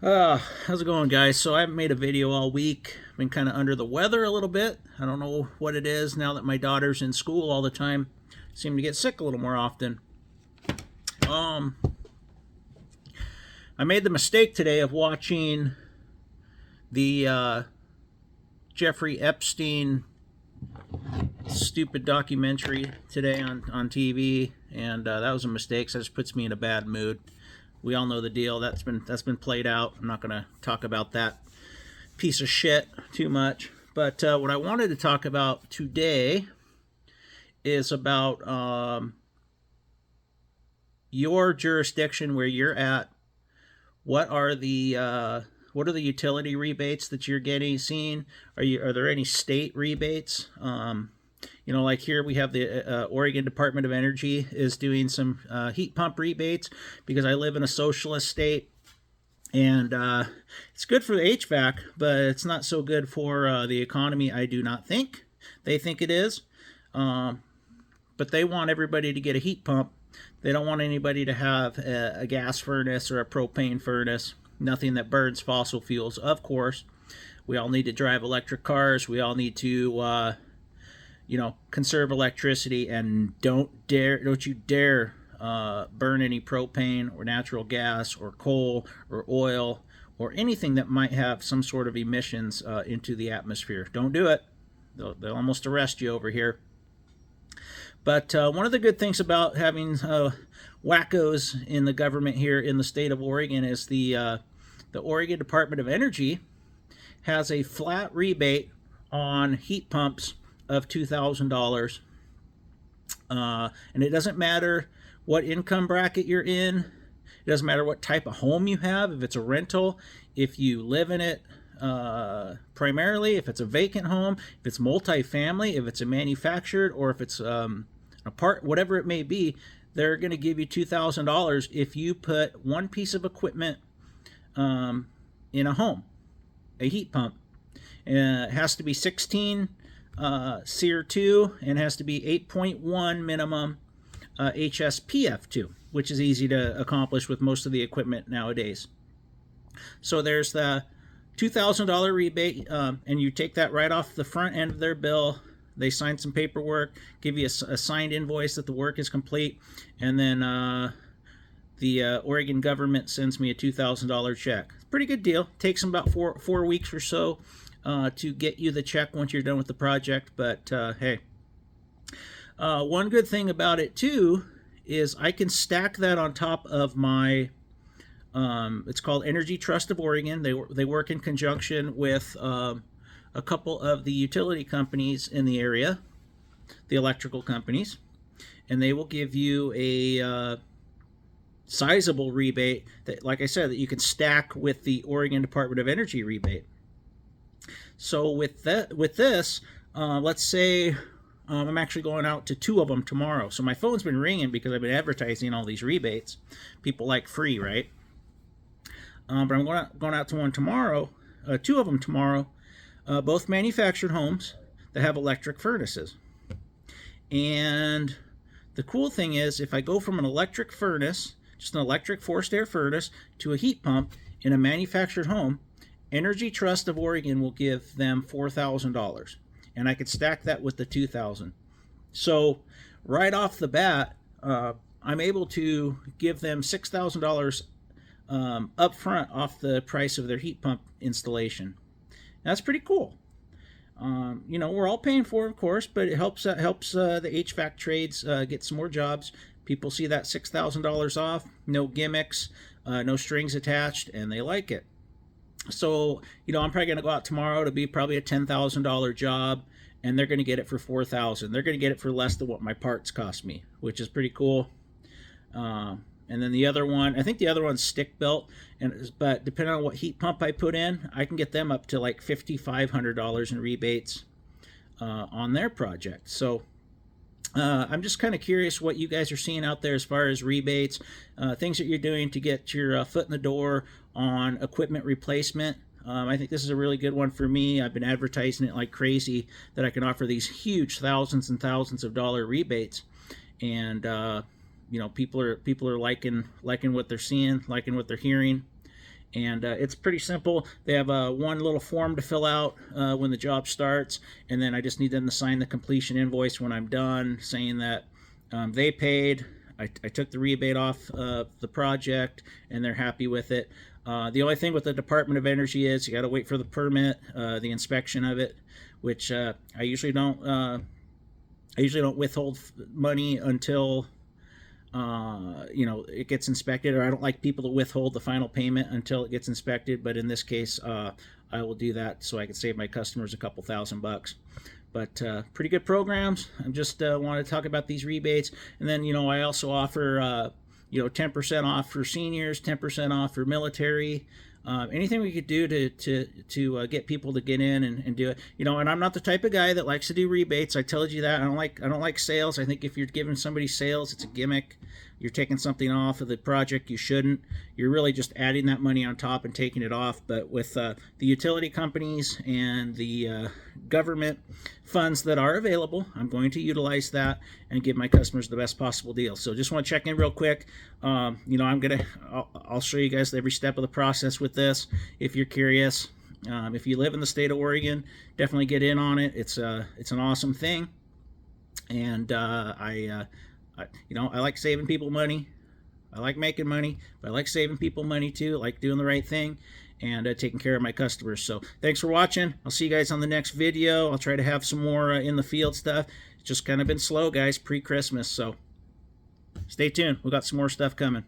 How's it going, guys? So I haven't made a video all week. Been kind of under the weather a little bit. I don't know what it is now that my daughter's in school all the time. Seem to get sick a little more often. Um, I made the mistake today of watching the Jeffrey Epstein stupid documentary today on TV, and that was a mistake. So that just puts me in a bad mood. We all know the deal. That's been played out. I'm not going to talk about that piece of shit too much. But what I wanted to talk about today is about your jurisdiction where you're at. What are the utility rebates that you're getting seen? Are there any state rebates? Like here we have the Oregon Department of Energy is doing some heat pump rebates because I live in a socialist state, and it's good for the HVAC, but it's not so good for the economy. I do not think they think it is, but they want everybody to get a heat pump. They don't want anybody to have a gas furnace or a propane furnace. Nothing that burns fossil fuels, of course. We all need to drive electric cars. We all need to conserve electricity, and don't you dare burn any propane or natural gas or coal or oil or anything that might have some sort of emissions into the atmosphere. Don't do it. They'll almost arrest you over here. But one of the good things about having wackos in the government here in the state of Oregon is the Oregon Department of Energy has a flat rebate on heat pumps of $2,000, and it doesn't matter what income bracket you're in. It doesn't matter what type of home you have, if it's a rental, if you live in it primarily, if it's a vacant home, if it's multifamily, if it's a manufactured, or if it's whatever it may be. They're going to give you $2,000 if you put one piece of equipment in a home, a heat pump. It has to be 16 SEER 2 and has to be 8.1 minimum HSPF 2, which is easy to accomplish with most of the equipment nowadays. So there's the $2,000 rebate, and you take that right off the front end of their bill. They sign some paperwork, give you a signed invoice that the work is complete, and then the Oregon government sends me a $2,000 check. Pretty good deal. Takes them about four weeks or so to get you the check once you're done with the project. But hey, one good thing about it too is I can stack that on top of my it's called Energy Trust of Oregon. They work in conjunction with a couple of the utility companies in the area, the electrical companies, and they will give you a sizable rebate that, like I said, that you can stack with the Oregon Department of Energy rebate. So with this, let's say I'm actually going out to 2 of them tomorrow. So my phone's been ringing because I've been advertising all these rebates. People like free, right? But I'm going out to one tomorrow, 2 of them tomorrow, both manufactured homes that have electric furnaces. And the cool thing is, if I go from an electric furnace, just an electric forced air furnace, to a heat pump in a manufactured home, Energy Trust of Oregon will give them $4,000, and I could stack that with the $2,000. So right off the bat, I'm able to give them $6,000 up front off the price of their heat pump installation. That's pretty cool. We're all paying for it, of course, but it helps the HVAC trades get some more jobs. People see that $6,000 off, no gimmicks, no strings attached, and they like it. So, I'm probably going to go out tomorrow to be probably a $10,000 job, and they're going to get it for $4,000. They're going to get it for less than what my parts cost me, which is pretty cool. And then the other one, I think the other one's stick built, but depending on what heat pump I put in, I can get them up to like $5,500 in rebates on their project. So I'm just kind of curious what you guys are seeing out there as far as rebates, things that you're doing to get your foot in the door on equipment replacement. I think this is a really good one for me. I've been advertising it like crazy that I can offer these huge thousands and thousands of dollar rebates, and people are liking what they're seeing, liking what they're hearing, And it's pretty simple. They have one little form to fill out when the job starts, and then I just need them to sign the completion invoice when I'm done, saying that they paid. I took the rebate off the project, and they're happy with it. The only thing with the Department of Energy is you got to wait for the permit, the inspection of it, which I usually don't. I usually don't withhold money until it gets inspected, or I don't like people to withhold the final payment until it gets inspected. But in this case, I will do that so I can save my customers a couple $1,000. But pretty good programs. I just want to talk about these rebates, and then I also offer 10% off for seniors, 10% off for military. Anything we could do to get people to get in and do it, and I'm not the type of guy that likes to do rebates. I told you that. I don't like sales. I think if you're giving somebody sales, it's a gimmick. You're taking something off of the project you shouldn't. You're really just adding that money on top and taking it off. But with the utility companies and the government funds that are available, I'm going to utilize that and give my customers the best possible deal. So just want to check in real quick. I'll show you guys every step of the process with this if you're curious. If you live in the state of Oregon, definitely get in on it. It's an awesome thing, and I like saving people money. I like making money, but I like saving people money too. I like doing the right thing and taking care of my customers. So thanks for watching. I'll see you guys on the next video. I'll try to have some more in the field stuff. It's just kind of been slow, guys, pre-Christmas. So stay tuned. We got some more stuff coming.